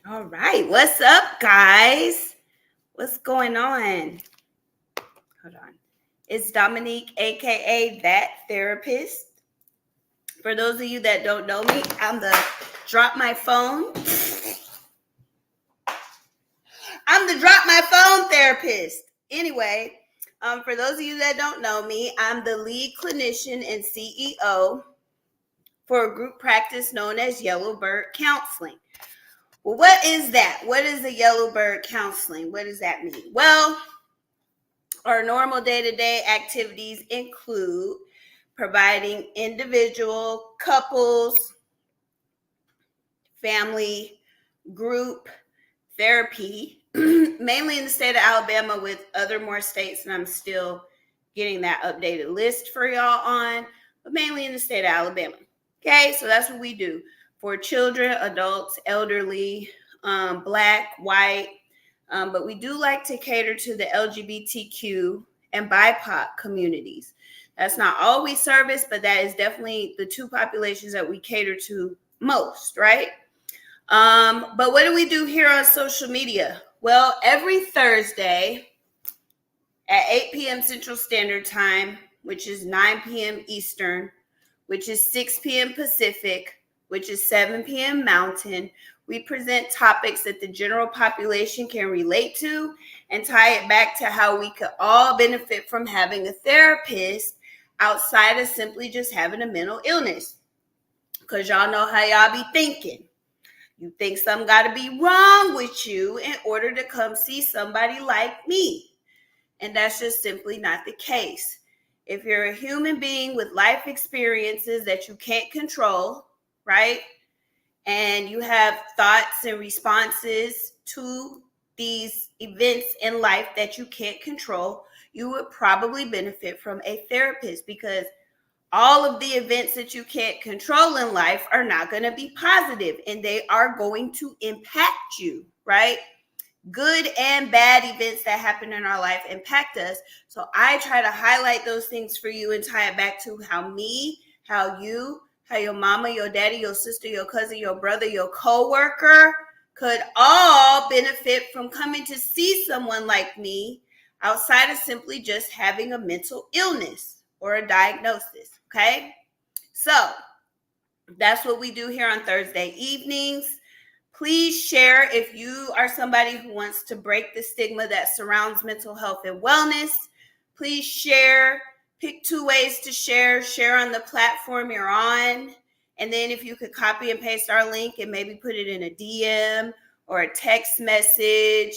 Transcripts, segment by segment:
All right, what's up, guys? What's going on? Hold on. It's Dominique, aka That Therapist. For those of you that don't know me, I'm the drop my phone. I'm the drop my phone therapist. Anyway, for those of you that don't know me, I'm the lead clinician and CEO for a group practice known as Yellowbird Counseling. Well, what is that? What is the Yellowbird Counseling? What does that mean? Well, our normal day-to-day activities include providing individual, couples, family, group therapy, mainly in the state of Alabama with other more states, and I'm still getting that updated list for y'all on, but mainly in the state of Alabama. Okay, so that's what we do for children, adults, elderly, black, white, but we do like to cater to the LGBTQ and BIPOC communities. That's not all we service, but that is definitely the two populations that we cater to most, right? But what do we do here on social media? Well, every Thursday at 8 p.m. Central Standard Time, which is 9 p.m. Eastern, which is 6 p.m. Pacific, which is 7 p.m. Mountain, we present topics that the general population can relate to and tie it back to how we could all benefit from having a therapist outside of simply just having a mental illness. Because y'all know how y'all be thinking. You think something got to be wrong with you in order to come see somebody like me. And that's just simply not the case. If you're a human being with life experiences that you can't control, right? And you have thoughts and responses to these events in life that you can't control, you would probably benefit from a therapist because all of the events that you can't control in life are not going to be positive and they are going to impact you, right? Good and bad events that happen in our life impact us. So I try to highlight those things for you and tie it back to how me, how you, how your mama, your daddy, your sister, your cousin, your brother, your coworker could all benefit from coming to see someone like me outside of simply just having a mental illness or a diagnosis. Okay. So that's what we do here on Thursday evenings. Please share if you are somebody who wants to break the stigma that surrounds mental health and wellness. Please share. Pick two ways to share. Share on the platform you're on. And then if you could copy and paste our link and maybe put it in a DM or a text message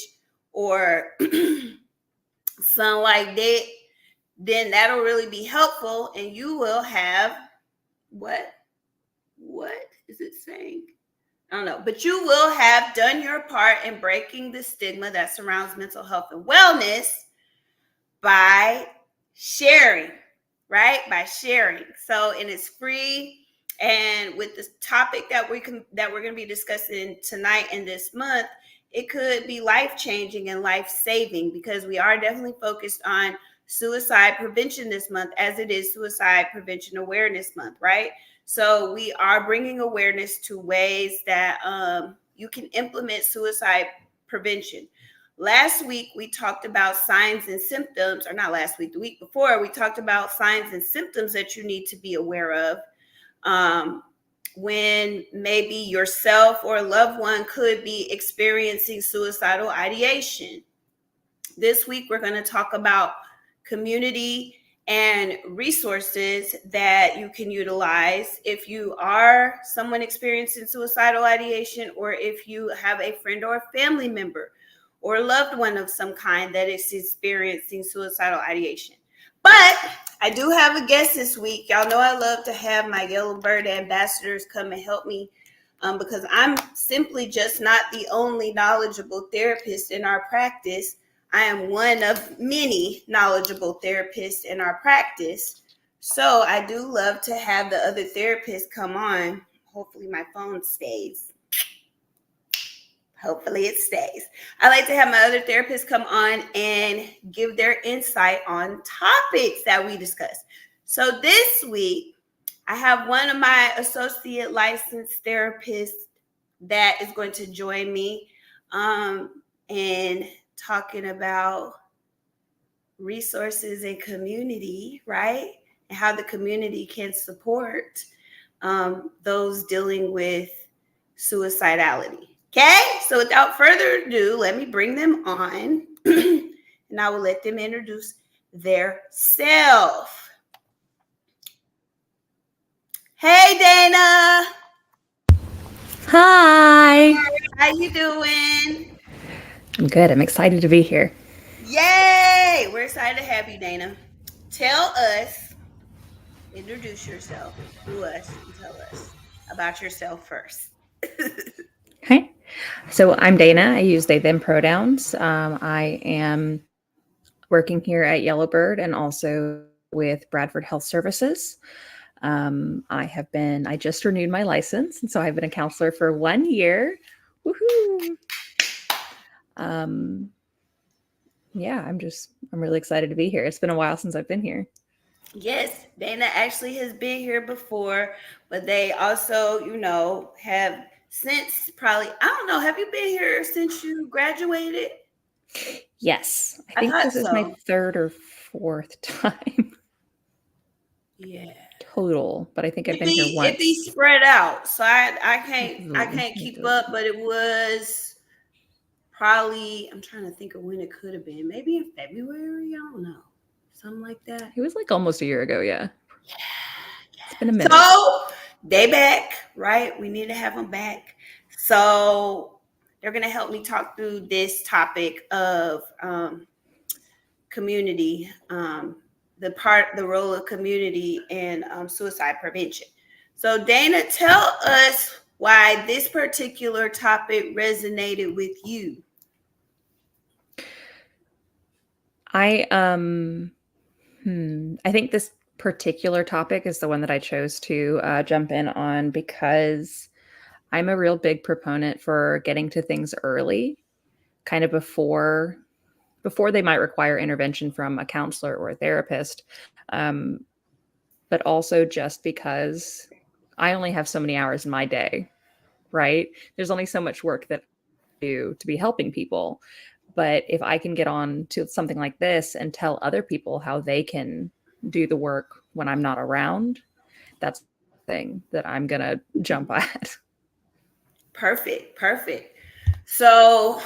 or something like that, then that'll really be helpful. And you will have what is it saying? I don't know, but you will have done your part in breaking the stigma that surrounds mental health and wellness by sharing, right? By sharing. So, and it's free. And with the topic that we're going to be discussing tonight and this month, it could be life-changing and life-saving because we are definitely focused on suicide prevention this month, as it is Suicide Prevention Awareness Month, right? So we are bringing awareness to ways that you can implement suicide prevention. Last week, we talked about signs and symptoms, or not last week, the week before, we talked about signs and symptoms that you need to be aware of when maybe yourself or a loved one could be experiencing suicidal ideation. This week, we're going to talk about community and resources that you can utilize if you are someone experiencing suicidal ideation, or if you have a friend or a family member or a loved one of some kind that is experiencing suicidal ideation. But I do have a guest this week. Y'all know I love to have my Yellowbird ambassadors come and help me because I'm simply just not the only knowledgeable therapist in our practice. I am one of many knowledgeable therapists in our practice. So I do love to have the other therapists come on. Hopefully my phone stays. Hopefully it stays. I like to have my other therapists come on and give their insight on topics that we discuss. So this week, I have one of my associate licensed therapists that is going to join me in talking about resources and community, right? And how the community can support those dealing with suicidality. Okay, so without further ado, let me bring them on and I will let them introduce their self. Hey, Dana. Hi. How you doing? I'm good. I'm excited to be here. Yay! We're excited to have you, Dana. Tell us, introduce yourself to us, and tell us about yourself first. Okay. So I'm Dana. I use they, them pronouns. I am working here at Yellowbird and also with Bradford Health Services. I just renewed my license. And so I've been a counselor for 1 year. Woohoo. Yeah, I'm really excited to be here. It's been a while since I've been here. Yes, Dana actually has been here before, but they also, have since probably, I don't know, have you been here since you graduated? Yes. I I think thought this is my so. third or fourth time Yeah. total, but I think I've It been here be it be once. spread out. So I can't It keep does. up, but it was probably, I'm trying to think of when it could have been. Maybe in February, I don't know. Something like that. It was like almost a year ago, yeah. Yeah. It's been a Yeah. minute. So they back, right? We need to have them back. So they're gonna help me talk through this topic of community, the role of community in suicide prevention. So Dana, tell us why this particular topic resonated with you. I I think this particular topic is the one that I chose to jump in on because I'm a real big proponent for getting to things early, kind of before they might require intervention from a counselor or a therapist. Um, but also just because I only have so many hours in my day, right? There's only so much work that I do to be helping people. But if I can get on to something like this and tell other people how they can do the work when I'm not around, that's the thing that I'm going to jump at. Perfect, perfect. So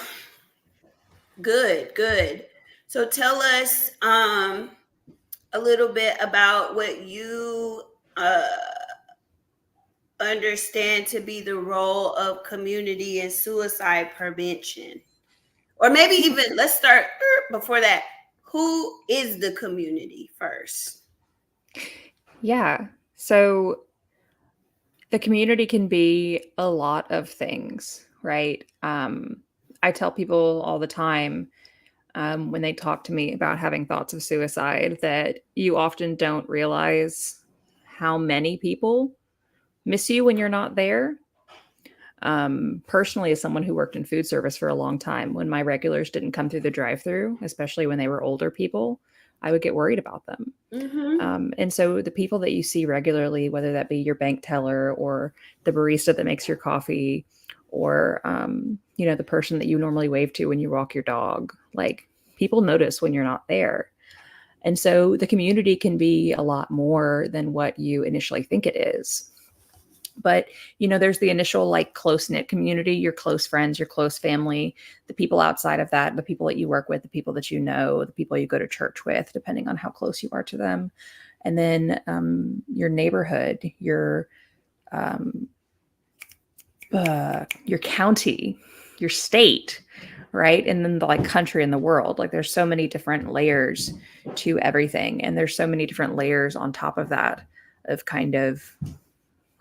good, good. So tell us a little bit about what you understand to be the role of community and suicide prevention. Or maybe even let's start before that. Who is the community first? Yeah. So the community can be a lot of things, right? I tell people all the time when they talk to me about having thoughts of suicide that you often don't realize how many people miss you when you're not there. Personally, as someone who worked in food service for a long time, when my regulars didn't come through the drive-through, especially when they were older people, I would get worried about them. Mm-hmm. And so the people that you see regularly, whether that be your bank teller or the barista that makes your coffee, or the person that you normally wave to when you walk your dog, like people notice when you're not there. And so the community can be a lot more than what you initially think it is. But there's the initial like close knit community, your close friends, your close family, the people outside of that, the people that you work with, the people that you know, the people you go to church with, depending on how close you are to them. And then your neighborhood, um, your county, your state, right? And then the like country and the world. Like there's so many different layers to everything, and there's so many different layers on top of that of kind of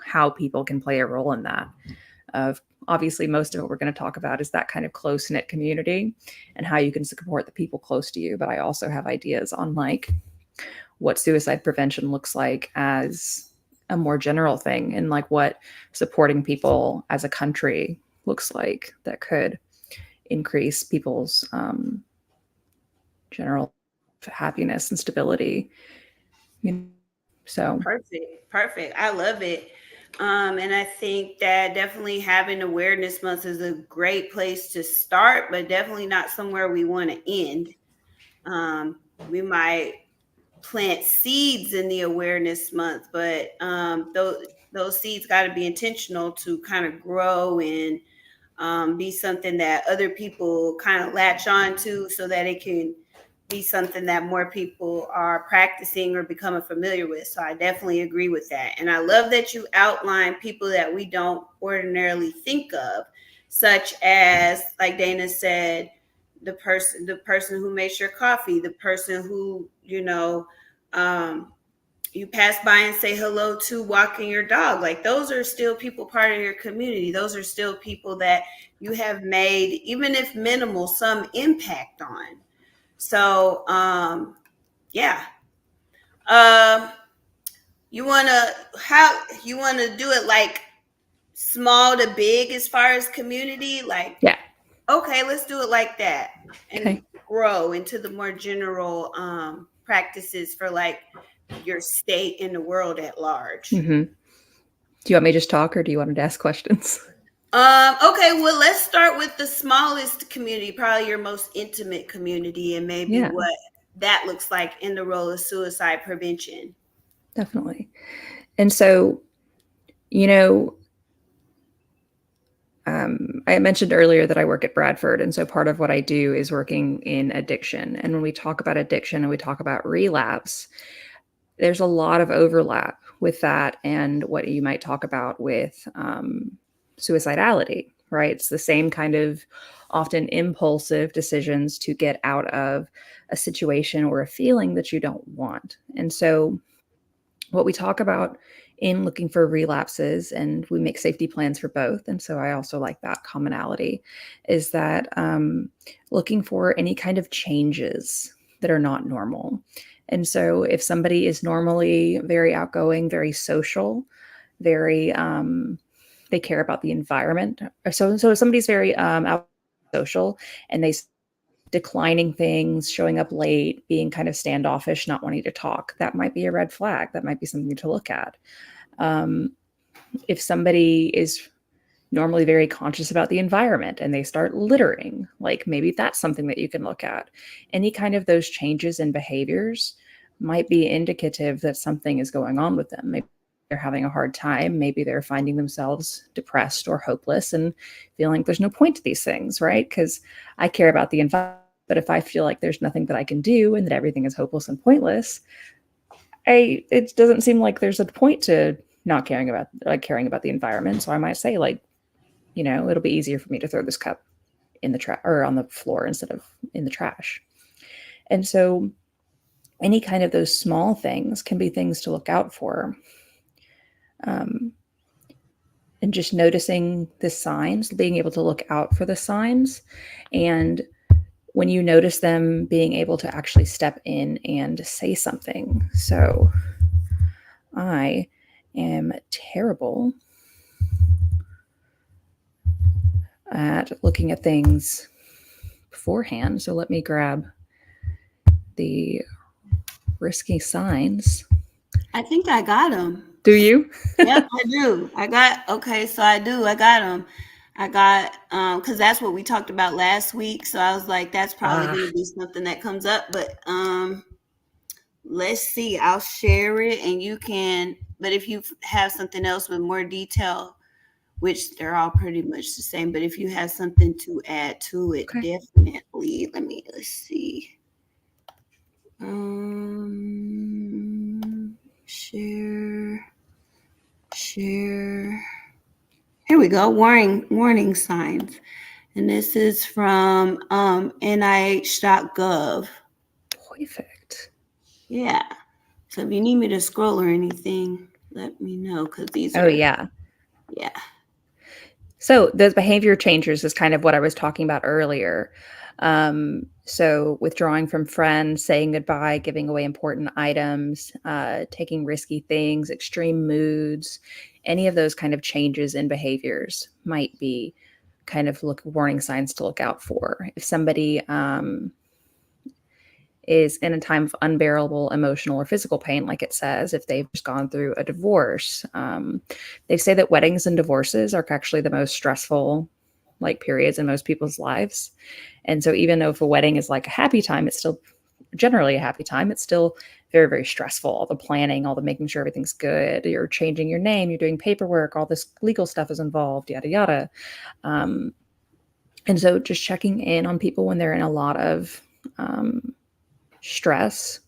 how people can play a role in that. Of obviously, most of what we're going to talk about is that kind of close knit community and how you can support the people close to you. But I also have ideas on like what suicide prevention looks like as a more general thing, and like what supporting people as a country looks like that could increase people's general happiness and stability. You know? So Perfect. Perfect. I love it. And I think that definitely having awareness month is a great place to start, but definitely not somewhere we want to end. We might plant seeds in the awareness month, but those seeds got to be intentional to kind of grow and be something that other people kind of latch on to so that it can be something that more people are practicing or becoming familiar with. So I definitely agree with that. And I love that you outline people that we don't ordinarily think of, such as, like Dana said, the person who makes your coffee, the person who, um, you pass by and say hello to walking your dog. Like, those are still people part of your community. Those are still people that you have made, even if minimal, some impact on. So yeah. um you want to do it like small to big as far as community, like, Yeah. okay, let's do it like that, and Okay. grow into the more general practices for like your state and the world at large. Hmm. Do you want me to just talk, or do you want to ask questions? Okay, well, let's start with the smallest community, probably your most intimate community, and maybe Yeah, what that looks like in the role of suicide prevention. definitely. And so, you know, I mentioned earlier that I work at Bradford. And so part of what I do is working in addiction. And when we talk about addiction and we talk about relapse, there's a lot of overlap with that and what you might talk about with suicidality, right? It's the same kind of often impulsive decisions to get out of a situation or a feeling that you don't want. And so what we talk about in looking for relapses, and we make safety plans for both. And so I also like that commonality, is that looking for any kind of changes that are not normal. And so if somebody is normally very outgoing, very social, very they care about the environment. So if somebody's very out social and they declining things, showing up late, being kind of standoffish, not wanting to talk, that might be a red flag. That might be something to look at. Um, if somebody is normally very conscious about the environment and they start littering, like maybe that's something that you can look at. Any kind of those changes in behaviors might be indicative that something is going on with them. Maybe they're having a hard time. Maybe they're finding themselves depressed or hopeless and feeling like there's no point to these things, right? Because I care about the environment. But if I feel like there's nothing that I can do and that everything is hopeless and pointless, it doesn't seem like there's a point to not caring about the environment. So I might say, like, it'll be easier for me to throw this cup in the trash or on the floor instead of in the trash. And so any kind of those small things can be things to look out for. And just noticing the signs, being able to look out for the signs. And when you notice them, being able to actually step in and say something. So I am terrible at looking at things beforehand. So let me grab the risky signs. I think I got them. Do you? Yep, I do. Okay, so I do. I got them. I got, because that's what we talked about last week. So I was like, that's probably going to be something that comes up. But let's see. I'll share it, and you can. But if you have something else with more detail, which they're all pretty much the same, but if you have something to add to it, Okay. definitely. Let's see. Share. Here we go. Warning signs. And this is from NIH.gov. Perfect. Yeah. So if you need me to scroll or anything, let me know, because these are. Oh, yeah. Yeah. So those behavior changes is kind of what I was talking about earlier. So withdrawing from friends, saying goodbye, giving away important items, taking risky things, extreme moods, any of those kind of changes in behaviors might be kind of warning signs to look out for. If somebody is in a time of unbearable emotional or physical pain, like it says, if they've just gone through a divorce. They say that weddings and divorces are actually the most stressful like periods in most people's lives. And so even though if a wedding is like a happy time, it's still generally a happy time. It's still very, very stressful. All the planning, all the making sure everything's good. You're changing your name, you're doing paperwork, all this legal stuff is involved, yada, yada. And so just checking in on people when they're in a lot of stress,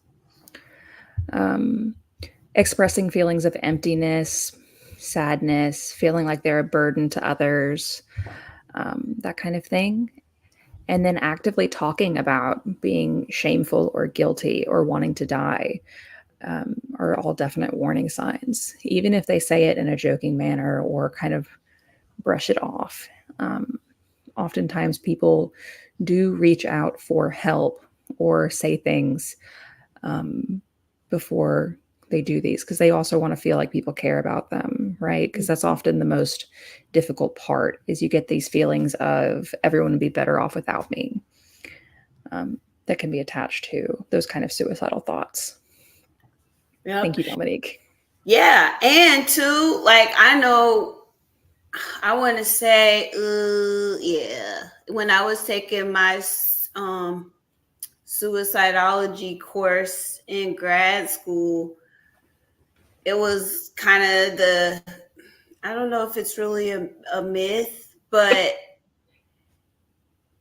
expressing feelings of emptiness, sadness, feeling like they're a burden to others, that kind of thing. And then actively talking about being shameful or guilty or wanting to die are all definite warning signs, even if they say it in a joking manner or kind of brush it off. Oftentimes people do reach out for help or say things before they do these, because they also want to feel like people care about them, right? Because that's often the most difficult part, is you get these feelings of everyone would be better off without me, that can be attached to those kind of suicidal thoughts. Yep. Thank you, Dominique. Yeah. And too, like, I know, I want to say, yeah, when I was taking my suicidology course in grad school, it was kind of I don't know if it's really a myth, but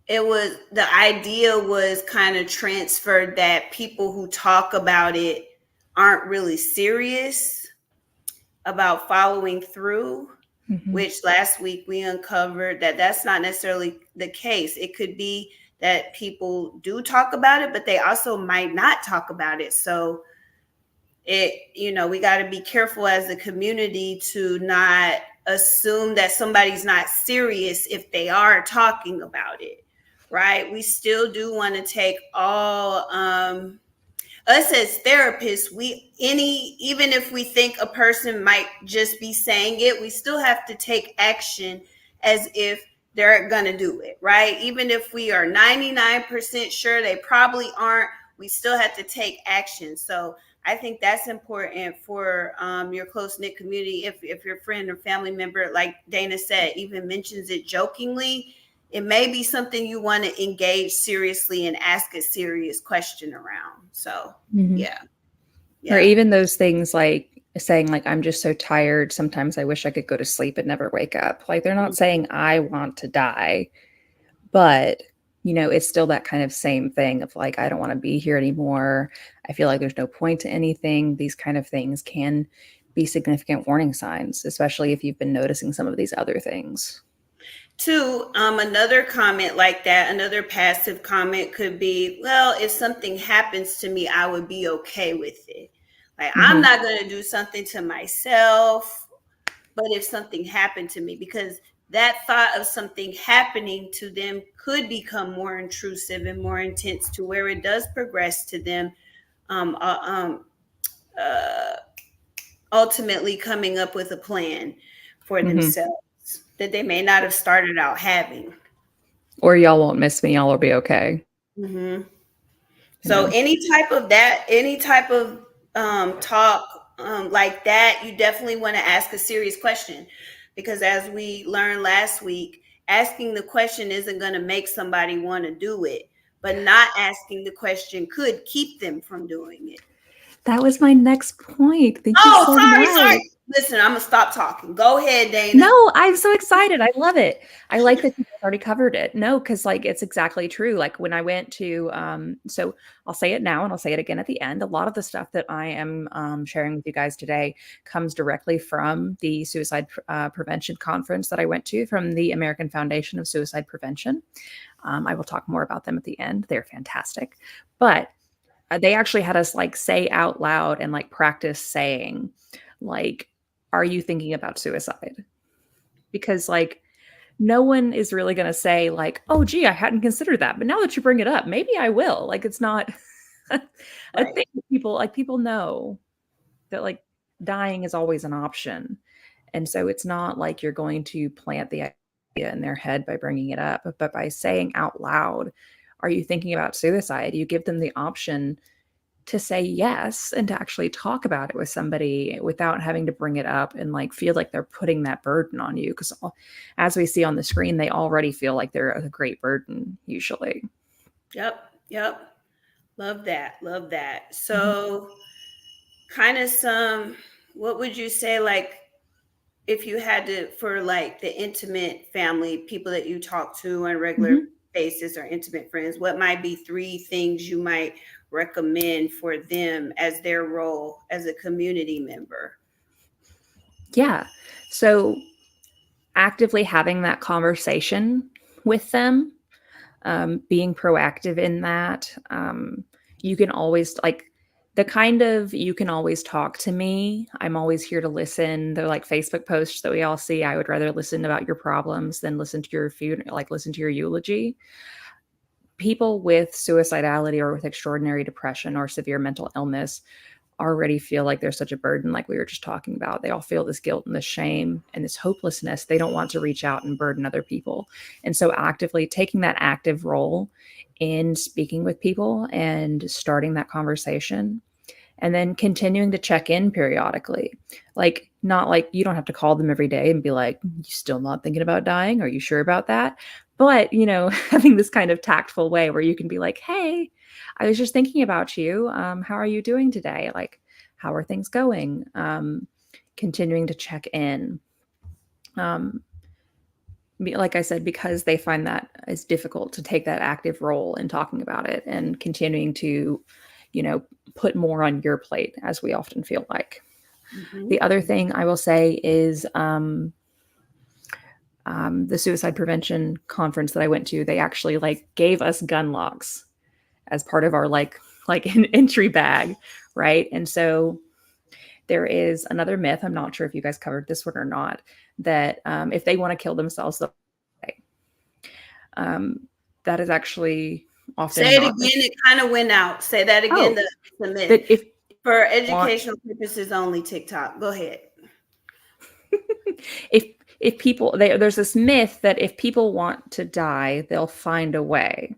the idea was kind of transferred that people who talk about it aren't really serious about following through, which last week we uncovered that that's not necessarily the case. It could be that people do talk about it, but they also might not talk about it. So we got to be careful as a community to not assume that somebody's not serious if they are talking about it, right? We still do want to take all us as therapists, even if we think a person might just be saying it, we still have to take action as if they're gonna do it, right? Even if we are 99% sure they probably aren't, we still have to take action. So I think that's important for your close-knit community. If your friend or family member, like Dana said, even mentions it jokingly, it may be something you want to engage seriously and ask a serious question around. So yeah. Or even those things like saying like, I'm just so tired, sometimes I wish I could go to sleep and never wake up. Like, they're not saying I want to die, but it's still that kind of same thing of like, I don't want to be here anymore. I feel like there's no point to anything. These kind of things can be significant warning signs, especially if you've been noticing some of these other things. Two, another comment like that, another passive comment could be, well, if something happens to me, I would be okay with it. Like, I'm not going to do something to myself, but if something happened to me, because that thought of something happening to them could become more intrusive and more intense to where it does progress to them ultimately coming up with a plan for themselves that they may not have started out having. Or y'all won't miss me, y'all will be okay. So any type of talk like that, you definitely want to ask a serious question, because as we learned last week, asking the question isn't going to make somebody want to do it, but not asking the question could keep them from doing it. That was my next point. Thank you so much. Sorry. Listen, I'm gonna stop talking. Go ahead, Dana. No, I'm so excited. I love it. I like that you've already covered it. No, because like it's exactly true. Like when I went to, so I'll say it now and I'll say it again at the end. A lot of the stuff that I am sharing with you guys today comes directly from the suicide prevention conference that I went to from the American Foundation of Suicide Prevention. I will talk more about them at the end. They're fantastic. But they actually had us like say out loud and like practice saying, like, are you thinking about suicide? Because like no one is really going to say like, oh, gee, I hadn't considered that. But now that you bring it up, maybe I will. Like, it's not a thing. People know that like dying is always an option. And so it's not like you're going to plant the idea in their head by bringing it up, but by saying out loud, are you thinking about suicide? You give them the option to say yes and to actually talk about it with somebody without having to bring it up and like feel like they're putting that burden on you. Because as we see on the screen, they already feel like they're a great burden usually. Yep. Yep. Love that. Love that. Mhm. So, kind of what would you say, like, if you had to, for like the intimate family, people that you talk to on a regular Mhm. basis or intimate friends, what might be three things you might recommend for them as their role as a community member? Yeah. So actively having that conversation with them, being proactive in that. You can always like the kind of you can always talk to me. I'm always here to listen. They're like Facebook posts that we all see. I would rather listen about your problems than listen to your like listen to your eulogy. People with suicidality or with extraordinary depression or severe mental illness already feel like there's such a burden, like we were just talking about. They all feel this guilt and this shame and this hopelessness. They don't want to reach out and burden other people. And so, actively taking that active role in speaking with people and starting that conversation, and then continuing to check in periodically. Like, not like you don't have to call them every day and be like, you still not thinking about dying? Are you sure about that? But, having this kind of tactful way where you can be like, hey, I was just thinking about you. How are you doing today? Like, how are things going? Continuing to check in. Um, like I said, because they find that it's difficult to take that active role in talking about it and continuing to, put more on your plate, as we often feel like. Mm-hmm. The other thing I will say is the suicide prevention conference that I went to, they actually like gave us gun locks as part of our like an entry bag, right? And so there is another myth. I'm not sure if you guys covered this one or not. That if they want to kill themselves, they'll die. That is actually often Say it not again. It kind of went out. Say that again. oh The myth. that if For want educational purposes only, TikTok. Go ahead. if people there's this myth that if people want to die, they'll find a way.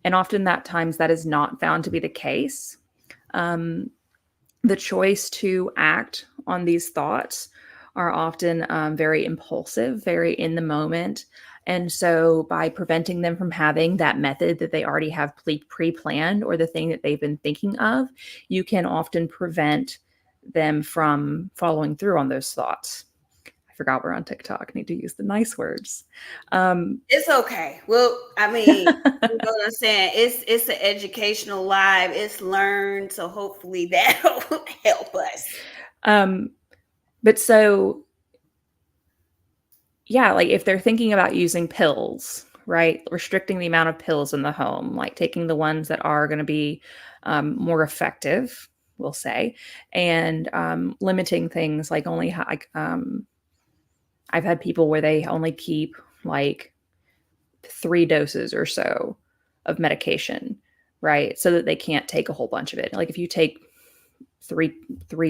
And often that times that is not found to be the case. Um, the choice to act on these thoughts are often very impulsive, very in the moment. And so, by preventing them from having that method that they already have pre planned or the thing that they've been thinking of, you can often prevent them from following through on those thoughts. I forgot we're on TikTok. Need to use the nice words. It's okay. Well, I mean, you know what I'm saying? It's an educational live. It's learned. So hopefully that'll help us. But so, yeah, like if they're thinking about using pills, right? Restricting the amount of pills in the home, like taking the ones that are going to be more effective, we'll say, and limiting things like only like I've had people where they only keep like 3 doses or so of medication, right? So that they can't take a whole bunch of it. Like if you take three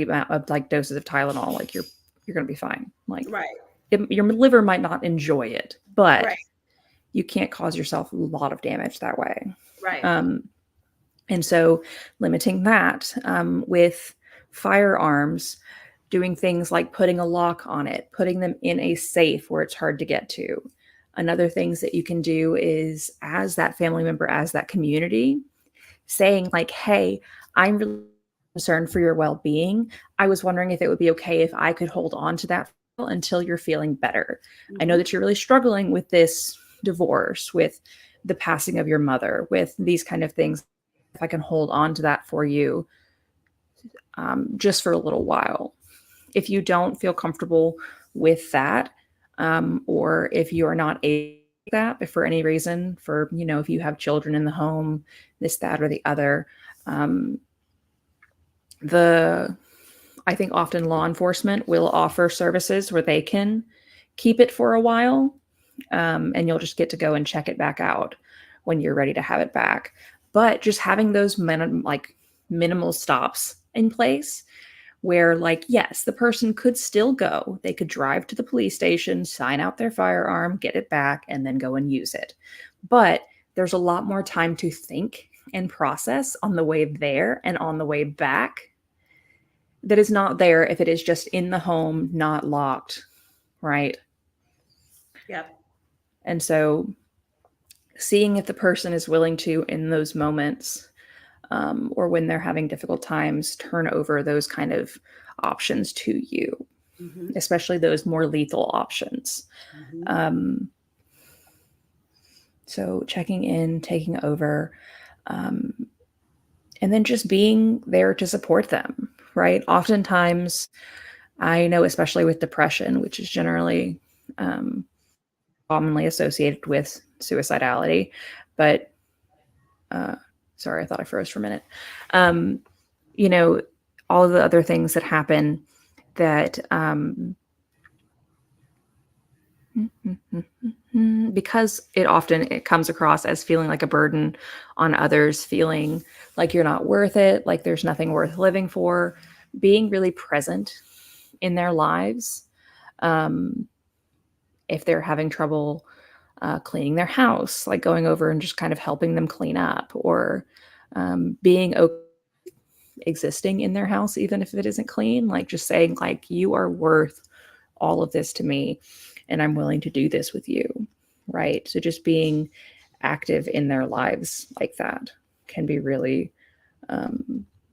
like doses of Tylenol, like you're going to be fine. Like Right. your liver might not enjoy it, but Right. you can't cause yourself a lot of damage that way. Right. And so limiting that with firearms, doing things like putting a lock on it, putting them in a safe where it's hard to get to. Another things that you can do is as that family member, as that community, saying like, hey, I'm really concerned for your well-being. I was wondering if it would be okay if I could hold on to that until you're feeling better. I know that you're really struggling with this divorce, with the passing of your mother, with these kind of things. If I can hold on to that for you just for a little while. If you don't feel comfortable with that, or if you are not able to do that, if for any reason, for, if you have children in the home, this, that, or the other, I think often law enforcement will offer services where they can keep it for a while, and you'll just get to go and check it back out when you're ready to have it back. But just having those minimal stops in place where, like, yes, the person could still go. They could drive to the police station, sign out their firearm, get it back, and then go and use it. But there's a lot more time to think and process on the way there and on the way back that is not there if it is just in the home, not locked, right? Yep. And so seeing if the person is willing to, in those moments, or when they're having difficult times, turn over those kind of options to you, especially those more lethal options. So checking in, taking over, and then just being there to support them, right? Oftentimes, I know, especially with depression, which is generally commonly associated with suicidality, but sorry, I thought I froze for a minute. All of the other things that happen that because it comes across as feeling like a burden on others, feeling like you're not worth it, like there's nothing worth living for, being really present in their lives. If they're having trouble cleaning their house, like going over and just kind of helping them clean up, or being okay existing in their house, even if it isn't clean, like just saying like, you are worth all of this to me and I'm willing to do this with you, right? So just being active in their lives like that can be really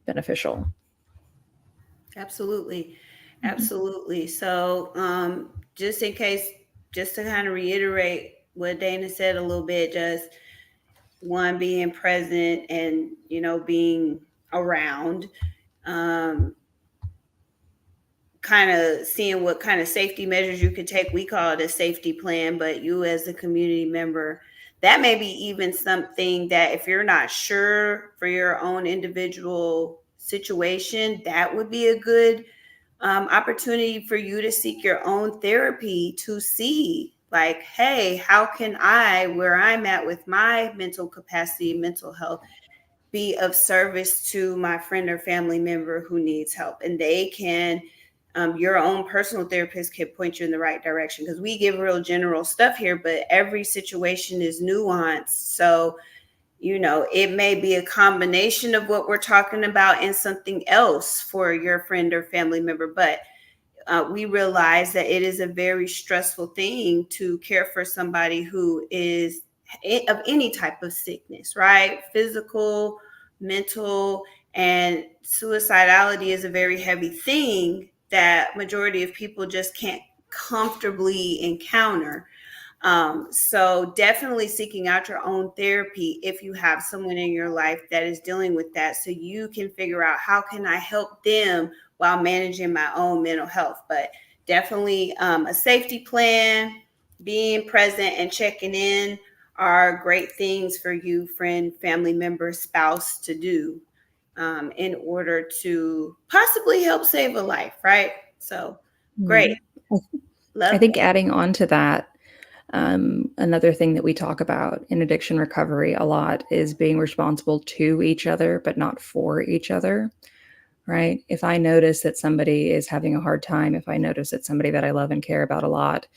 beneficial. Absolutely. Absolutely. So just in case, just to kind of reiterate what Dana said a little bit, just one, being present and, being around, kind of seeing what kind of safety measures you could take. We call it a safety plan, but you as a community member, that may be even something that if you're not sure for your own individual situation, that would be a good opportunity for you to seek your own therapy to see like, hey, how can I, where I'm at with my mental capacity, mental health, be of service to my friend or family member who needs help? And they can, your own personal therapist can point you in the right direction, because we give real general stuff here, but every situation is nuanced. So, it may be a combination of what we're talking about and something else for your friend or family member. But we realize that it is a very stressful thing to care for somebody who is of any type of sickness, right? Physical, mental, and suicidality is a very heavy thing that majority of people just can't comfortably encounter. So definitely seeking out your own therapy if you have someone in your life that is dealing with that, so you can figure out how can I help them while managing my own mental health. But definitely a safety plan, being present and checking in are great things for you, friend, family member, spouse to do in order to possibly help save a life, right? So great. I think adding on to that, another thing that we talk about in addiction recovery a lot is being responsible to each other, but not for each other, right? If I notice that somebody is having a hard time, if I notice that somebody that I love and care about a lot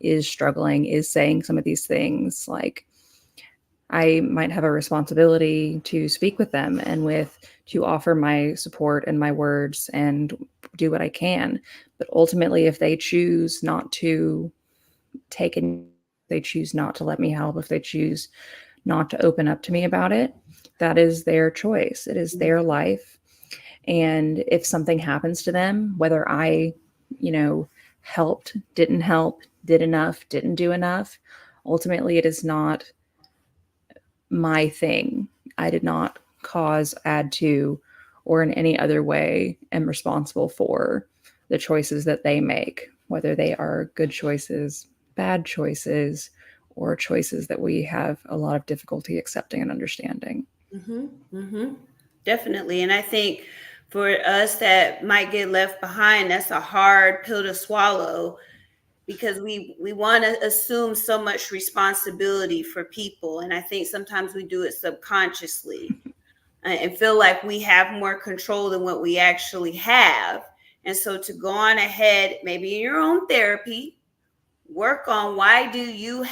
is struggling, is saying some of these things, like I might have a responsibility to speak with them and to offer my support and my words and do what I can. But ultimately, if they choose not to they choose not to let me help, if they choose not to open up to me about it, that is their choice. It is their life. And if something happens to them, whether I, helped, didn't help, did enough, didn't do enough, ultimately it is not my thing. I did not cause, add to, or in any other way am responsible for the choices that they make, whether they are good choices, bad choices, or choices that we have a lot of difficulty accepting and understanding. Definitely. And I think for us that might get left behind, that's a hard pill to swallow, because we want to assume so much responsibility for people. And I think sometimes we do it subconsciously and feel like we have more control than what we actually have. And so to go on ahead, maybe in your own therapy, work on why do you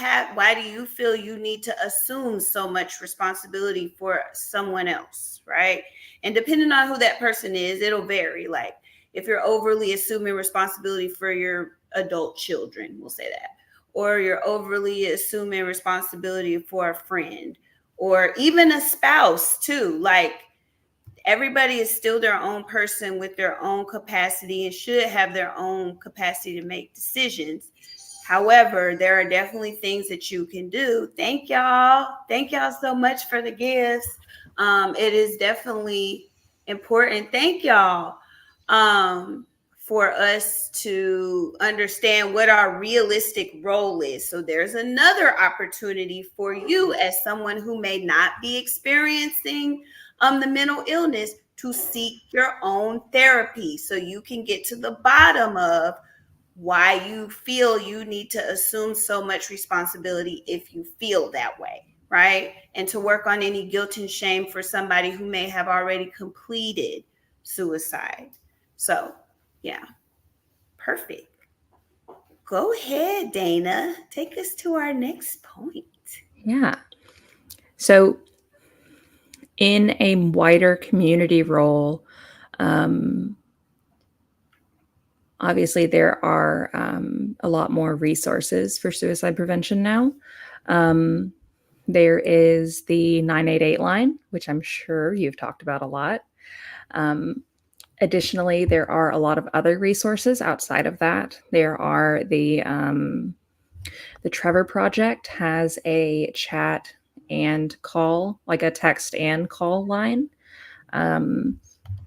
feel you need to assume so much responsibility for someone else, right? And depending on who that person is, it'll vary. Like if you're overly assuming responsibility for your adult children, we'll say that, or you're overly assuming responsibility for a friend or even a spouse too. Like everybody is still their own person with their own capacity and should have their own capacity to make decisions. However, there are definitely things that you can do. Thank y'all. Thank y'all so much for the gifts. It is definitely important. Thank y'all for us to understand what our realistic role is. So there's another opportunity for you as someone who may not be experiencing the mental illness to seek your own therapy so you can get to the bottom of why you feel you need to assume so much responsibility if you feel that way, right? And to work on any guilt and shame for somebody who may have already completed suicide. So, yeah, perfect. Go ahead, Dana. Take us to our next point. Yeah. So, in a wider community role, obviously there are a lot more resources for suicide prevention now. There is the 988 line, which I'm sure you've talked about a lot. Additionally, there are a lot of other resources outside of that. There are the Trevor Project has a chat and call, like a text and call line.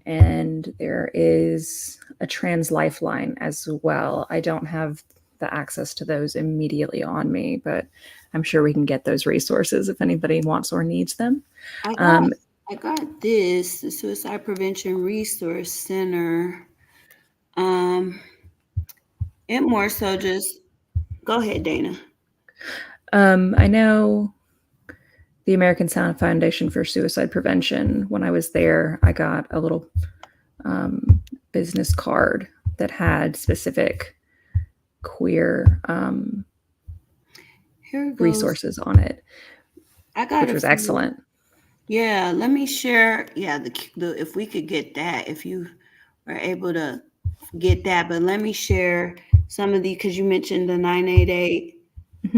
And there is a trans lifeline as well. I don't have the access to those immediately on me, but I'm sure we can get those resources if anybody wants or needs them. I got this, the Suicide Prevention Resource Center. It more so just, go ahead, Dana. I know the American Sound Foundation for Suicide Prevention, when I was there, I got a little business card that had specific queer resources on it, which was excellent. Yeah, let me share. Yeah, the if we could get that, if you are able to get that, but let me share some of the, because you mentioned the 988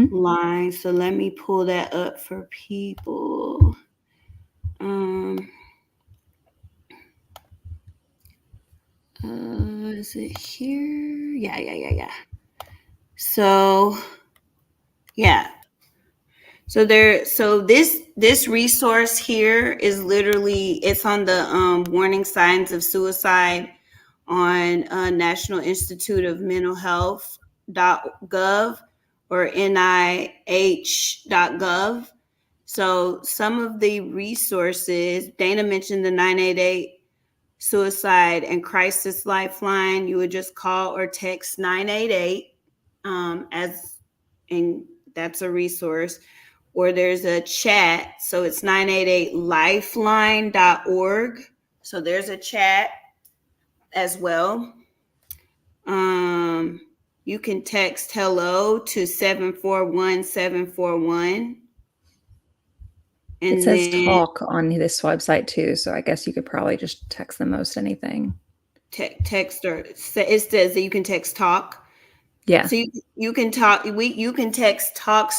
line, so let me pull that up for people. Is it here? Yeah. So, yeah. So this resource here is literally, it's on the warning signs of suicide on National Institute of Mental Health.gov or NIH.gov. So some of the resources, Dana mentioned the 988 Suicide and Crisis Lifeline. You would just call or text 988 and that's a resource. Or there's a chat. So it's 988lifeline.org. So there's a chat as well. You can text hello to 741-741. And it says talk on this website too, so I guess you could probably just text them most anything. Text, or it says that you can text talk. Yeah. So you can talk. You can text talk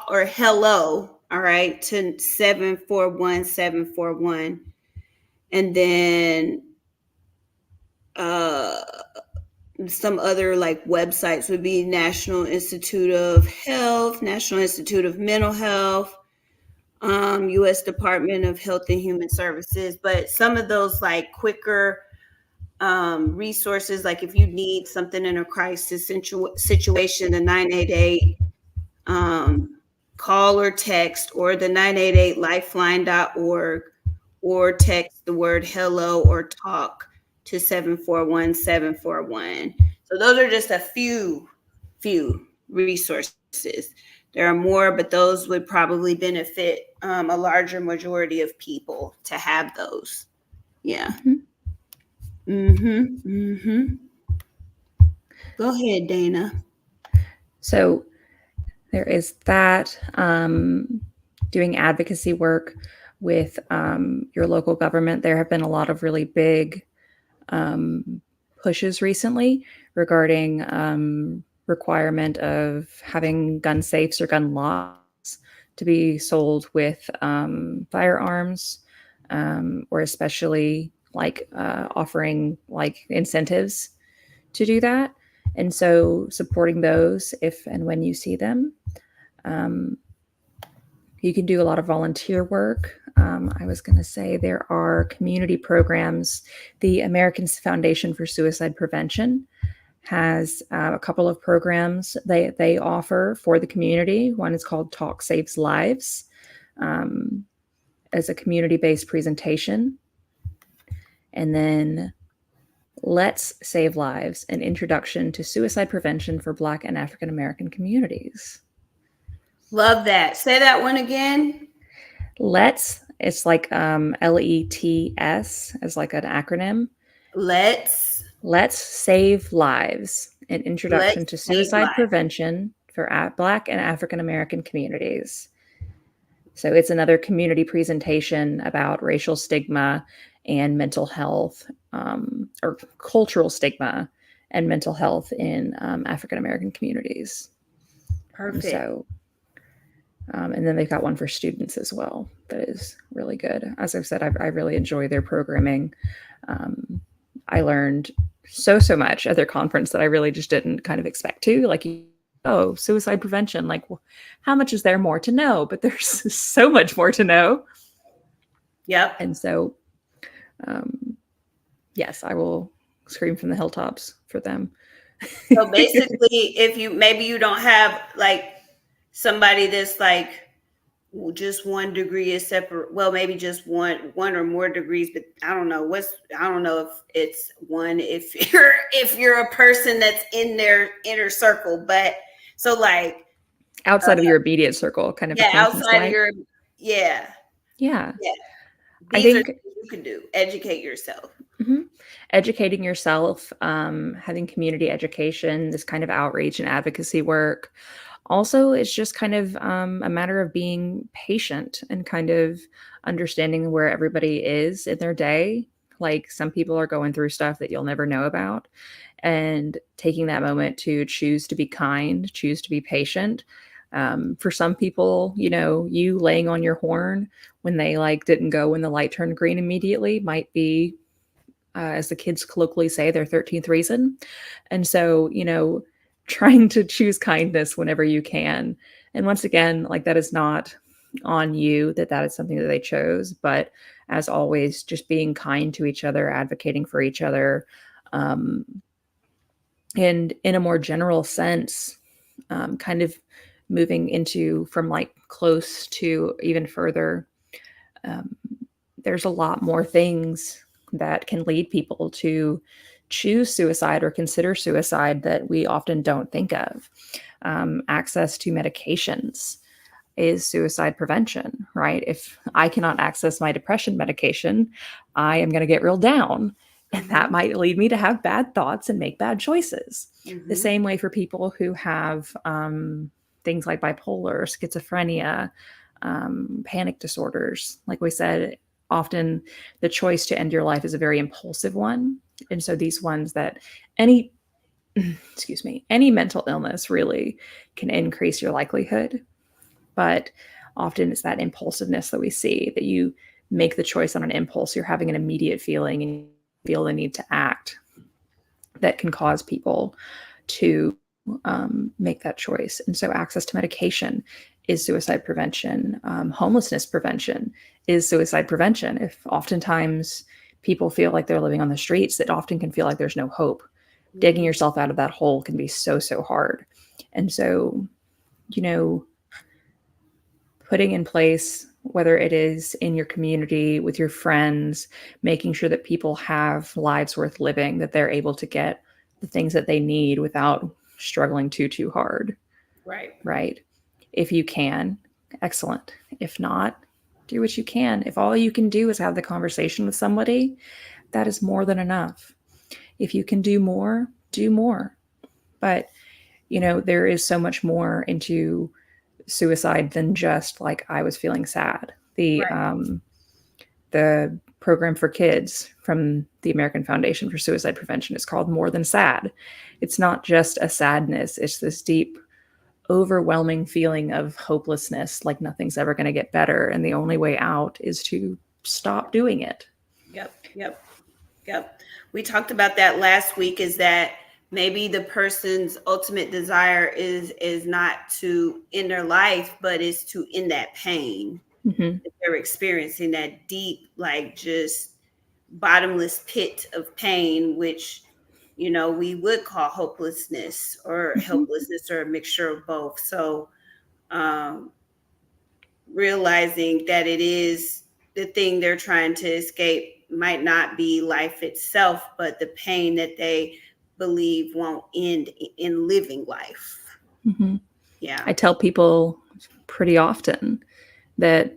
or hello. All right, to 741-741, and then some other like websites would be National Institute of Health, National Institute of Mental Health, U.S. Department of Health and Human Services. But some of those like quicker resources, like if you need something in a crisis situation, the 988 call or text, or the 988lifeline.org, or text the word hello or talk to 741-741. So those are just a few resources. There are more, but those would probably benefit a larger majority of people to have those. Yeah. Go ahead, Dana. So there is that. Doing advocacy work with your local government. There have been a lot of really big pushes recently regarding requirement of having gun safes or gun laws to be sold with firearms, or especially like offering like incentives to do that. And so supporting those if and when you see them. Um, you can do a lot of volunteer work. I was going to say there are community programs. The American Foundation for Suicide Prevention has a couple of programs they offer for the community. One is called Talk Saves Lives, as a community-based presentation. And then Let's Save Lives, an introduction to suicide prevention for Black and African American communities. Love that. Say that one again. Let's, it's like LETS as like an acronym. Let's Save Lives, an introduction to save suicide lives. prevention for Black and African American communities. So it's another community presentation about racial stigma and mental health, or cultural stigma and mental health in African American communities. Perfect. And then they've got one for students as well that is really good. As I've said, I really enjoy their programming. I learned so much at their conference that I really just didn't kind of expect to. Like, oh, suicide prevention. Like, well, how much is there more to know? But there's so much more to know. Yep. And so, yes, I will scream from the hilltops for them. So basically, if you don't have like somebody that's like just 1 degree is separate, well, maybe just one or more degrees, but I don't know if it's one if you're a person that's in their inner circle, but so like outside of your immediate circle, kind of outside of your yeah. I think you can do educate yourself. Mm-hmm. Educating yourself, having community education, this kind of outreach and advocacy work. Also, it's just kind of a matter of being patient and kind of understanding where everybody is in their day. Like, some people are going through stuff that you'll never know about, and taking that moment to choose to be kind, choose to be patient. For some people, you laying on your horn when they like didn't go when the light turned green immediately might be, as the kids colloquially say, their 13th reason. And so, trying to choose kindness whenever you can. And once again, like, that is not on you, that is something that they chose. But as always, just being kind to each other, advocating for each other. And in a more general sense, kind of moving into from like close to even further, there's a lot more things that can lead people to choose suicide or consider suicide that we often don't think of. Access to medications is suicide prevention, right? If I cannot access my depression medication, I am going to get real down. And that might lead me to have bad thoughts and make bad choices. Mm-hmm. The same way for people who have things like bipolar, schizophrenia, panic disorders. Like we said, often the choice to end your life is a very impulsive one. And so these ones that any mental illness really can increase your likelihood. But often it's that impulsiveness that we see, that you make the choice on an impulse, you're having an immediate feeling and you feel the need to act, that can cause people to make that choice. And so access to medication is suicide prevention. Homelessness prevention is suicide prevention. If oftentimes people feel like they're living on the streets, that often can feel like there's no hope. Digging yourself out of that hole can be so hard. And so, putting in place, whether it is in your community, with your friends, making sure that people have lives worth living, that they're able to get the things that they need without struggling too hard. Right. If you can, excellent. If not, do what you can. If all you can do is have the conversation with somebody, that is more than enough. If you can do more, do more. But there is so much more into suicide than just like I was feeling sad. The program for kids from the American Foundation for Suicide Prevention is called More Than Sad. It's not just a sadness, it's this deep, overwhelming feeling of hopelessness, like nothing's ever going to get better. And the only way out is to stop doing it. Yep. We talked about that last week, is that maybe the person's ultimate desire is not to end their life, but is to end that pain. Mm-hmm. They're experiencing that deep, like just bottomless pit of pain, which, we would call hopelessness or helplessness or a mixture of both. So realizing that it is the thing they're trying to escape might not be life itself, but the pain that they believe won't end in living life. Mm-hmm. Yeah. I tell people pretty often that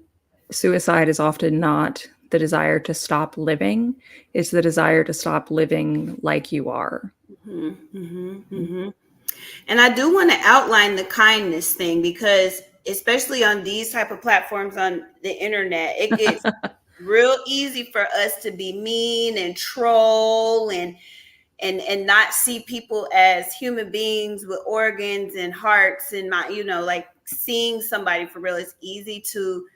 suicide is often not the desire to stop living, it's the desire to stop living like you are. Mm-hmm, mm-hmm, mm-hmm. And I do want to outline the kindness thing, because especially on these type of platforms on the internet, it gets real easy for us to be mean and troll and not see people as human beings with organs and hearts and like seeing somebody for real. It's easy to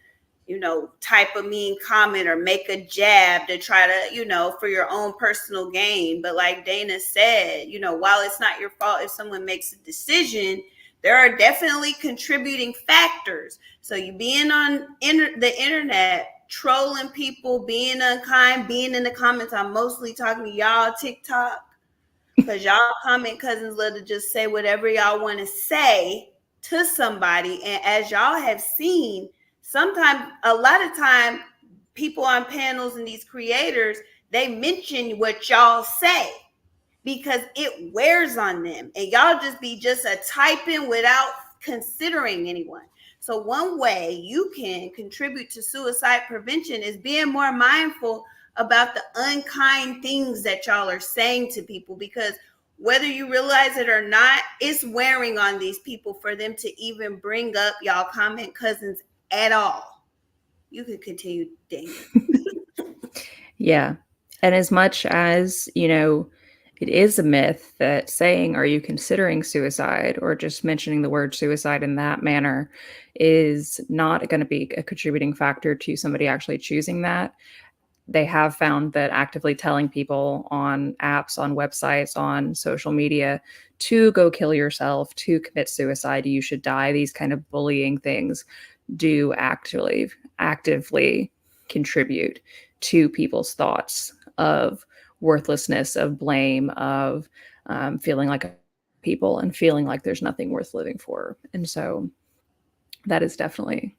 type a mean comment or make a jab to try to for your own personal gain. But like Dana said, while it's not your fault if someone makes a decision, there are definitely contributing factors. So you being on the internet, trolling people, being unkind, being in the comments. I'm mostly talking to y'all TikTok, because y'all comment cousins love to just say whatever y'all want to say to somebody. And as y'all have seen, sometimes, a lot of time, people on panels and these creators, they mention what y'all say because it wears on them. And y'all just be just a typing without considering anyone. So one way you can contribute to suicide prevention is being more mindful about the unkind things that y'all are saying to people, because whether you realize it or not, it's wearing on these people for them to even bring up y'all comment cousins at all. You could continue, Dana. Yeah. And as much as, it is a myth that saying, are you considering suicide, or just mentioning the word suicide in that manner is not going to be a contributing factor to somebody actually choosing that. They have found that actively telling people on apps, on websites, on social media to go kill yourself, to commit suicide, you should die, these kind of bullying things do actually actively contribute to people's thoughts of worthlessness, of blame, of feeling like people and feeling like there's nothing worth living for. And so that is definitely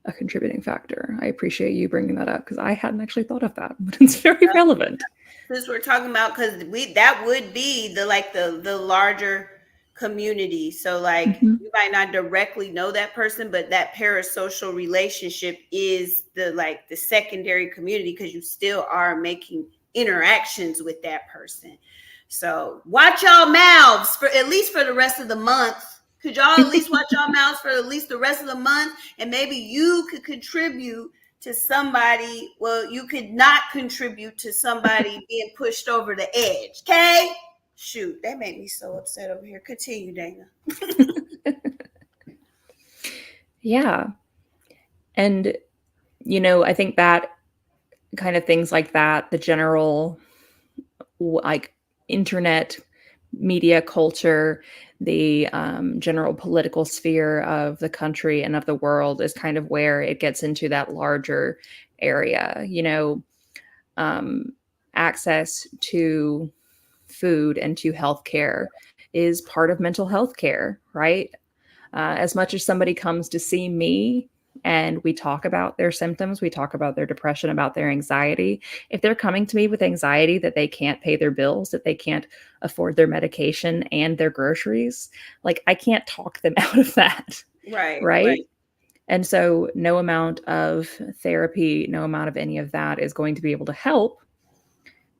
a contributing factor. I appreciate you bringing that up, because I hadn't actually thought of that, but it's very relevant. Since we're talking about, because that would be the larger community. So like you might not directly know that person, but that parasocial relationship is the secondary community, because you still are making interactions with that person. So watch y'all mouths for at least for the rest of the month. Could y'all at least watch y'all mouths for at least the rest of the month? And maybe you could contribute to somebody. Well, you could not contribute to somebody being pushed over the edge. Okay? Shoot, that made me so upset over here. Continue, Dana. Yeah. And, I think that kind of things like that, the general like internet media culture, the general political sphere of the country and of the world is kind of where it gets into that larger area. Access to food and to healthcare is part of mental health care, right? As much as somebody comes to see me and we talk about their symptoms, we talk about their depression, about their anxiety. If they're coming to me with anxiety that they can't pay their bills, that they can't afford their medication and their groceries, like I can't talk them out of that. Right. And so no amount of therapy, no amount of any of that is going to be able to help,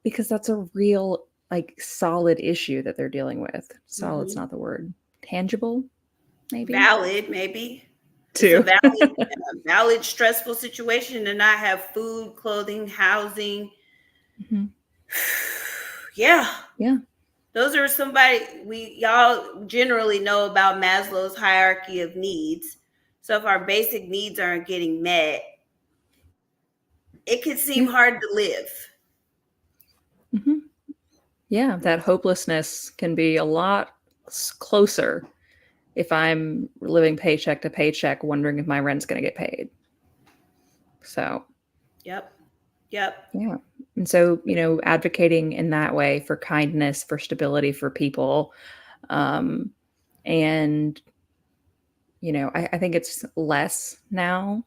because that's a real, solid issue that they're dealing with. Solid's not the word. tangible, maybe Valid, maybe. It's a too. valid, stressful situation to not have food, clothing, housing. Mhm. Yeah. Yeah. Those are y'all generally know about Maslow's hierarchy of needs. So if our basic needs aren't getting met, it can seem Yeah. hard to live. Hmm. Yeah, that hopelessness can be a lot closer if I'm living paycheck to paycheck, wondering if my rent's going to get paid. So, Yep. Yep. yeah. And so, advocating in that way for kindness, for stability for people. Um, and, I think it's less now,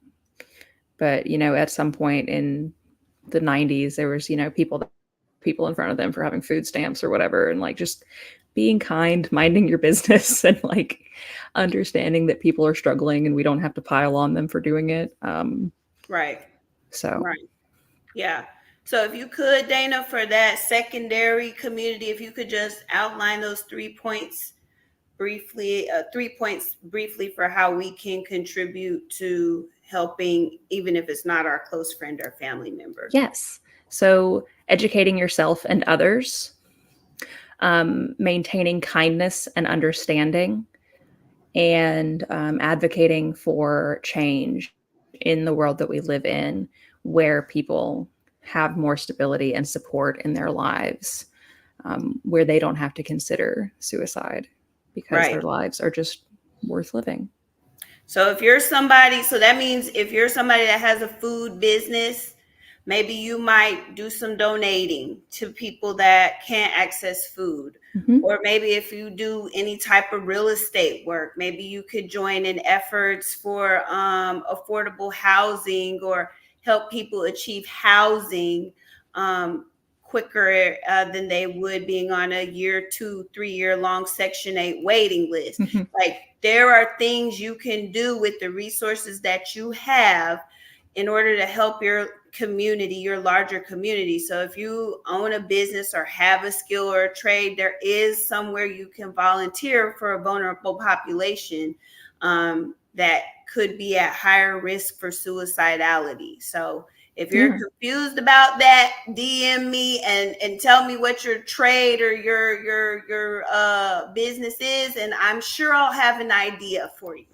but, at some point in the 90s, there was, people in front of them for having food stamps or whatever. And like just being kind, minding your business and like understanding that people are struggling and we don't have to pile on them for doing it. Right. So Right. Yeah. So if you could, Dana, for that secondary community, if you could just outline those 3 points briefly, 3 points briefly for how we can contribute to helping, even if it's not our close friend or family member. yes. So educating yourself and others, maintaining kindness and understanding, and advocating for change in the world that we live in, where people have more stability and support in their lives, where they don't have to consider suicide because Right. their lives are just worth living. So so that means if you're somebody that has a food business, maybe you might do some donating to people that can't access food. Mm-hmm. Or maybe if you do any type of real estate work, maybe you could join in efforts for affordable housing or help people achieve housing quicker than they would being on a year, 2, 3 year long Section 8 waiting list. Mm-hmm. Like there are things you can do with the resources that you have in order to help your community, your larger community. So if you own a business or have a skill or a trade, there is somewhere you can volunteer for a vulnerable population that could be at higher risk for suicidality. So if you're confused about that, DM me and tell me what your trade or your business is, and I'm sure I'll have an idea for you.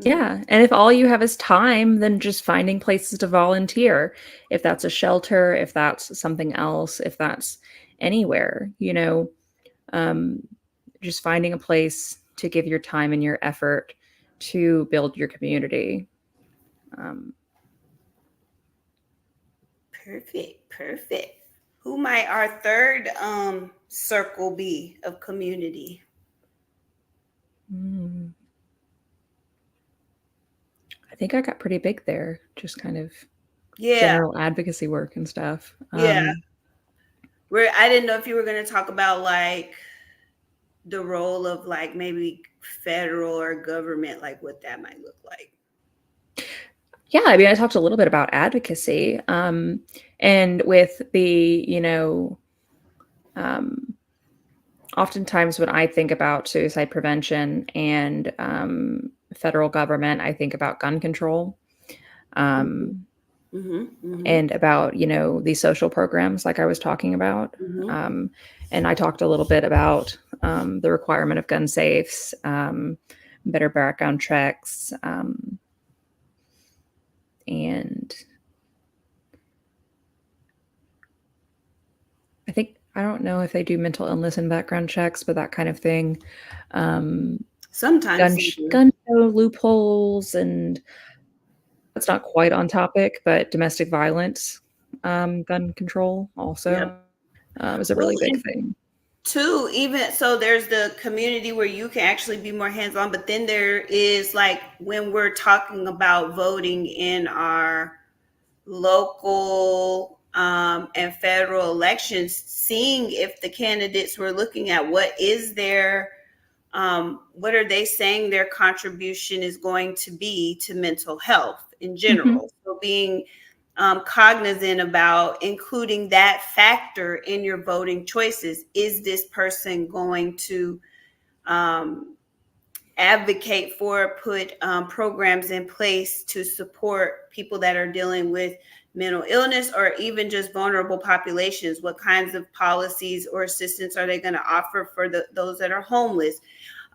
Yeah. And if all you have is time, then just finding places to volunteer. If that's a shelter, if that's something else, if that's anywhere, um, just finding a place to give your time and your effort to build your community. Perfect. Who might our third circle be of community? I think I got pretty big there, just kind of Yeah. general advocacy work and stuff. Yeah. I didn't know if you were going to talk about like the role of like maybe federal or government, like what that might look like. Yeah, I mean, I talked a little bit about advocacy, and with the, oftentimes when I think about suicide prevention and federal government, I think about gun control, and about these social programs like I was talking about. And I talked a little bit about the requirement of gun safes, better background checks, and I don't know if they do mental illness and background checks, but that kind of thing. Sometimes Gun show loopholes, and that's not quite on topic, but domestic violence, gun control also is a really big thing. Too, even so, there's the community where you can actually be more hands-on, but then there is like when we're talking about voting in our local and federal elections, seeing if the candidates were looking at what are they saying their contribution is going to be to mental health in general. So being cognizant about including that factor in your voting choices. Is this person going to advocate for, put programs in place to support people that are dealing with mental illness or even just vulnerable populations? What kinds of policies or assistance are they going to offer for those that are homeless,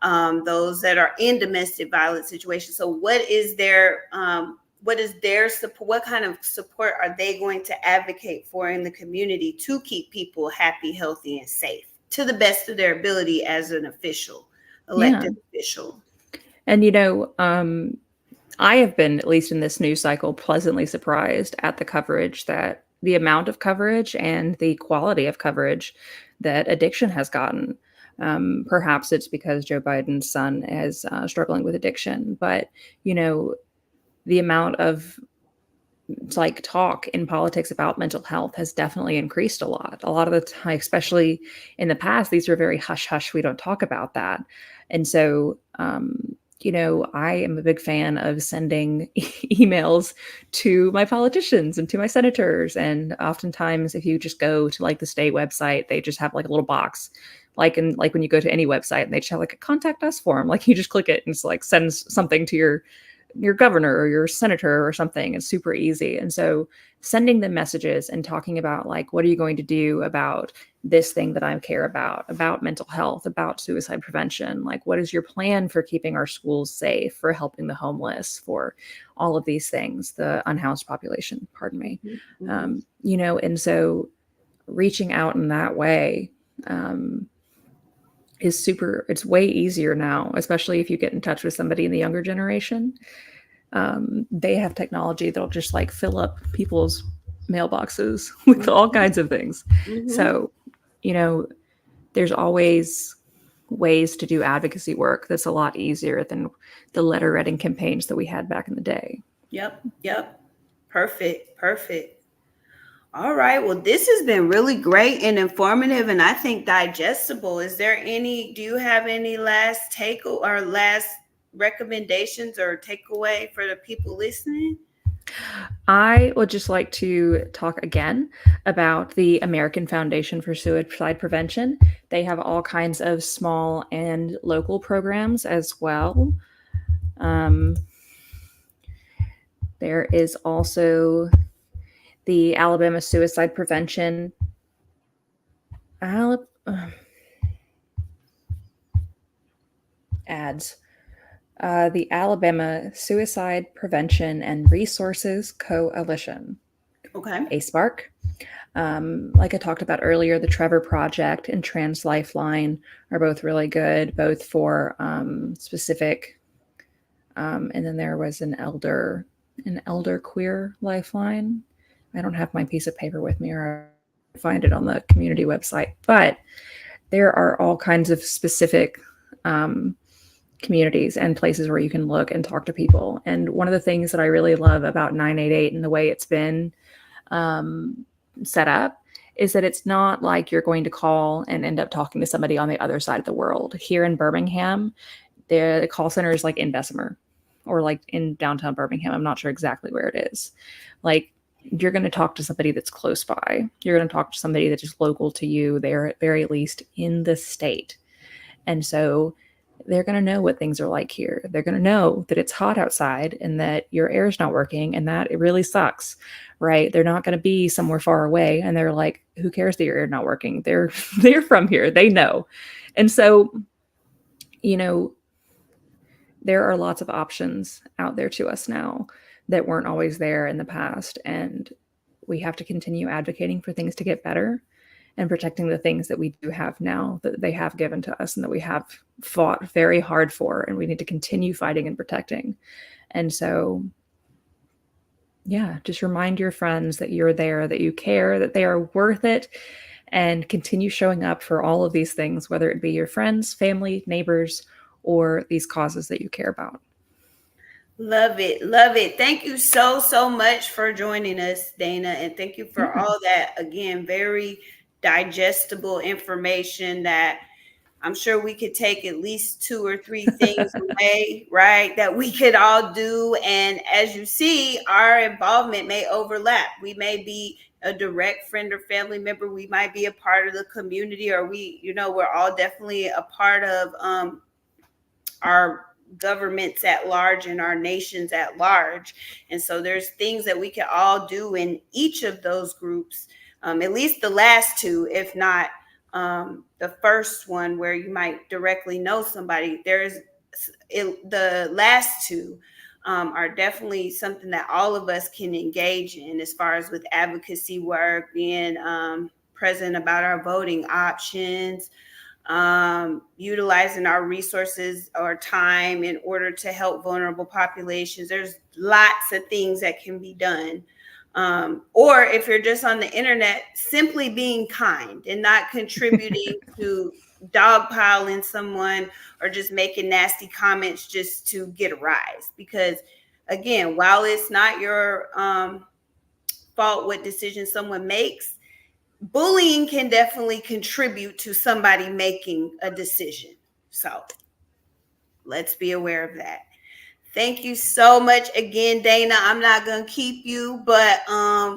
those that are in domestic violence situations? So what is their support? What kind of support are they going to advocate for in the community to keep people happy, healthy, and safe to the best of their ability as an elected official? And, I have been, at least in this news cycle, pleasantly surprised at the amount of coverage and the quality of coverage that addiction has gotten. Perhaps it's because Joe Biden's son is struggling with addiction, but, the amount of talk in politics about mental health has definitely increased a lot. A lot of the time, especially in the past, these are very hush hush. We don't talk about that. And so, I am a big fan of sending emails to my politicians and to my senators. And oftentimes, if you just go to the state website, they just have a little box, when you go to any website, and they just have a contact us form. You just click it and it's sends something to your governor or your senator or something. It's super easy. And so sending them messages and talking about what are you going to do about this thing that I care about mental health, about suicide prevention, what is your plan for keeping our schools safe, for helping the homeless, for all of these things, the unhoused population, pardon me. Mm-hmm. And so reaching out in that way, it's way easier now, especially if you get in touch with somebody in the younger generation. They have technology that'll just fill up people's mailboxes with all kinds of things. Mm-hmm. So, there's always ways to do advocacy work that's a lot easier than the letter writing campaigns that we had back in the day. Yep. Perfect. All right. Well, this has been really great and informative, and I think digestible. Do you have any last last recommendations or takeaway for the people listening? I would just like to talk again about the American Foundation for Suicide Prevention. They have all kinds of small and local programs as well. There is also the Alabama Suicide Prevention. Ads. The Alabama Suicide Prevention and Resources Coalition. Okay. ASPARC. Like I talked about earlier, the Trevor Project and Trans Lifeline are both really good, both for specific. And then there was an elder queer lifeline. I don't have my piece of paper with me, or I find it on the community website. But there are all kinds of specific communities and places where you can look and talk to people. And one of the things that I really love about 988 and the way it's been set up is that it's not like you're going to call and end up talking to somebody on the other side of the world. Here in Birmingham, the call center is in Bessemer or in downtown Birmingham. I'm not sure exactly where it is. You're going to talk to somebody that's close by. You're going to talk to somebody that's just local to you. They're at very least in the state. And so they're going to know what things are like here. They're going to know that it's hot outside and that your air is not working and that it really sucks, right? They're not going to be somewhere far away and they're like, who cares that your air not working? They're from here. They know. And so, there are lots of options out there to us now that weren't always there in the past. And we have to continue advocating for things to get better and protecting the things that we do have now that they have given to us and that we have fought very hard for, and we need to continue fighting and protecting. And so, yeah, just remind your friends that you're there, that you care, that they are worth it, and continue showing up for all of these things, whether it be your friends, family, neighbors, or these causes that you care about. Love it. Thank you so much for joining us, Dana. And thank you for all that, again, very digestible information that I'm sure we could take at least 2 or 3 things away, right? That we could all do. And as you see, our involvement may overlap. We may be a direct friend or family member. We might be a part of the community, or we're all definitely a part of our governments at large and our nations at large. And so there's things that we can all do in each of those groups, at least the last two, if not the first one where you might directly know somebody. The last two are definitely something that all of us can engage in, as far as with advocacy work, being present about our voting options, utilizing our resources or time in order to help vulnerable populations. There's lots of things that can be done. Or if you're just on the internet, simply being kind and not contributing to dogpiling someone or just making nasty comments just to get a rise. Because again, while it's not your fault what decision someone makes, bullying can definitely contribute to somebody making a decision. So let's be aware of that. Thank you so much again, Dana. I'm not going to keep you, but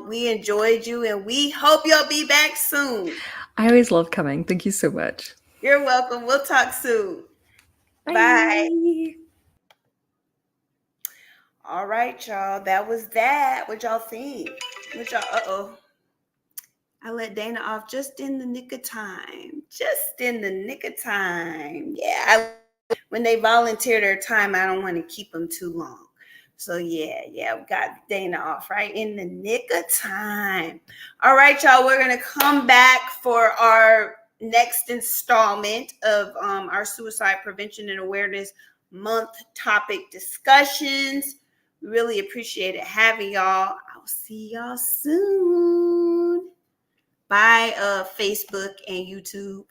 we enjoyed you and we hope you'll be back soon. I always love coming. Thank you so much. You're welcome. We'll talk soon. Bye. Bye. All right, y'all. That was that. What y'all think? I let Dana off just in the nick of time. Just in the nick of time. Yeah. When they volunteer their time, I don't want to keep them too long. So yeah, we got Dana off right in the nick of time. All right, y'all. We're going to come back for our next installment of our Suicide Prevention and Awareness Month topic discussions. We really appreciate it having y'all. I'll see y'all soon. Bye, Facebook and YouTube.